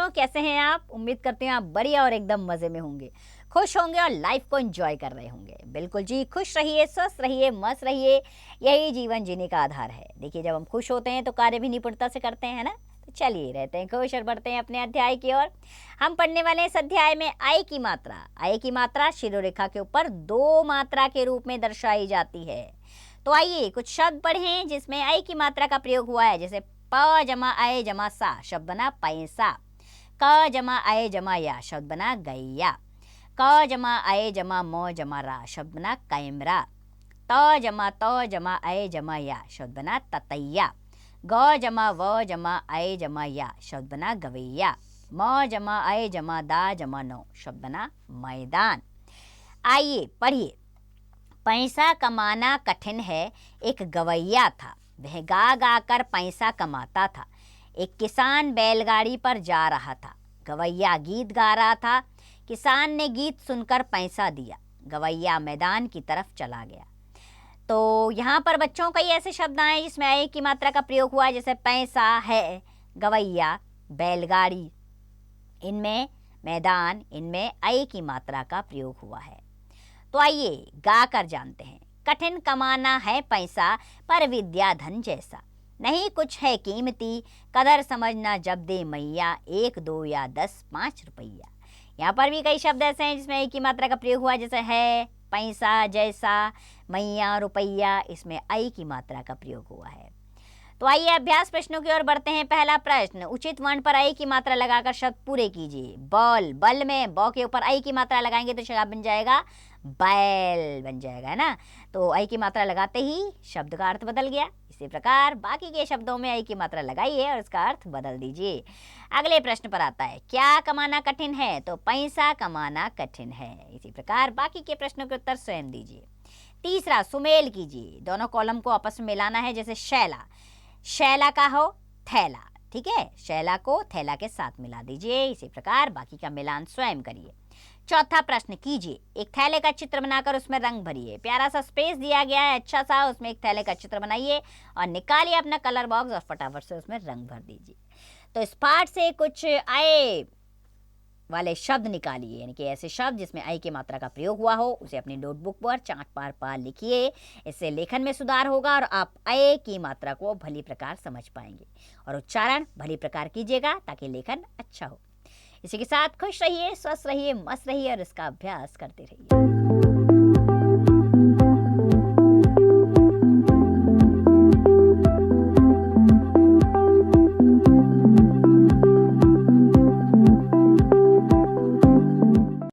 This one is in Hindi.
बच्चों, कैसे हैं आप? उम्मीद करते हैं आप बढ़िया और एकदम मज़े में होंगे, खुश होंगे और लाइफ को एंजॉय कर रहे होंगे। बिल्कुल जी, खुश रहिए, स्वस्थ रहिए, मस्त रहिए, यही जीवन जीने का आधार है। देखिए, जब हम खुश होते हैं तो कार्य भी निपुणता से करते हैं, है ना? तो चलिए रहते हैं खुश और बढ़ते हैं अपने अध्याय की ओर। हम पढ़ने वाले हैं इस अध्याय में आई की मात्रा। आई की मात्रा शिरोरेखा के ऊपर 2 मात्रा के रूप में दर्शाई जाती है। तो आइए कुछ शब्द पढ़ें जिसमें आई की मात्रा का प्रयोग हुआ है। जैसे प जमा आए जमा सा शब्द बना पैसा, क जमा आए जमा या शब्द बना गैया, क जमा आए जमा म जमा रा शब्द बना कैमरा, त जमा आए जमा या शब्द बना ततैया, ग जमा व जमा आए जमा या शब्द बना गवैया, म जमा आए जमा दा जमा नो शब्द बना मैदान। आइए पढ़िए। पैसा कमाना कठिन है, एक गवैया था, वह गा गा कर पैसा कमाता था। एक किसान बैलगाड़ी पर जा रहा था, गवैया गीत गा रहा था। किसान ने गीत सुनकर पैसा दिया, गवैया मैदान की तरफ चला गया। तो यहाँ पर बच्चों कई ऐसे शब्द आए जिसमें आई की मात्रा का प्रयोग हुआ है। जैसे पैसा है, गवैया, बैलगाड़ी, इनमें मैदान, इनमें आई की मात्रा का प्रयोग हुआ है। तो आइए गा कर जानते हैं। कठिन कमाना है पैसा, पर विद्या धन जैसा, नहीं कुछ है कीमती, कदर समझना जब दे मैया, 1 2 या 10 5 रुपैया। यहाँ पर भी कई शब्द ऐसे हैं जिसमें एक की मात्रा का प्रयोग हुआ है। जैसे है, पैसा, जैसा, मैया, रुपैया, इसमें आई की मात्रा का प्रयोग हुआ है। तो आइए अभ्यास प्रश्नों की ओर बढ़ते हैं। पहला प्रश्न, उचित वर्ण पर आई की मात्रा लगाकर शब्द पूरे कीजिए। बॉल, बल में ब के ऊपर आई की मात्रा लगाएंगे तो शब्द बन जाएगा बैल, बन जाएगा, है ना? तो आई की मात्रा लगाते ही शब्द का अर्थ बदल गया। इसी प्रकार बाकी के शब्दों में आई की मात्रा लगाइए और उसका अर्थ बदल दीजिए। अगले प्रश्न पर आता है, क्या कमाना कठिन है? तो पैसा कमाना कठिन है। इसी प्रकार बाकी के प्रश्नों के उत्तर स्वयं दीजिए। तीसरा, सुमेल कीजिए, दोनों कॉलम को आपस में मिलाना है। जैसे शैला, शैला का हो थैला, ठीक है, शैला को थैला के साथ मिला दीजिए। इसी प्रकार बाकी का मिलान स्वयं करिए। चौथा प्रश्न कीजिए, एक थैले का चित्र बनाकर उसमें रंग भरिए। प्यारा सा स्पेस दिया गया है, अच्छा सा, उसमें एक थैले का चित्र बनाइए और निकालिए अपना कलर बॉक्स और फटाफट से उसमें रंग भर दीजिए। तो इस पाठ से कुछ आए वाले शब्द निकालिए, यानी कि ऐसे शब्द जिसमें आई की मात्रा का प्रयोग हुआ हो, उसे अपनी नोटबुक पर चाट पार पार लिखिए। इससे लेखन में सुधार होगा और आप आई की मात्रा को भली प्रकार समझ पाएंगे और उच्चारण भली प्रकार कीजिएगा ताकि लेखन अच्छा हो। इसी के साथ खुश रहिए, स्वस्थ रहिए, मस्त रहिए और इसका अभ्यास करते रहिए।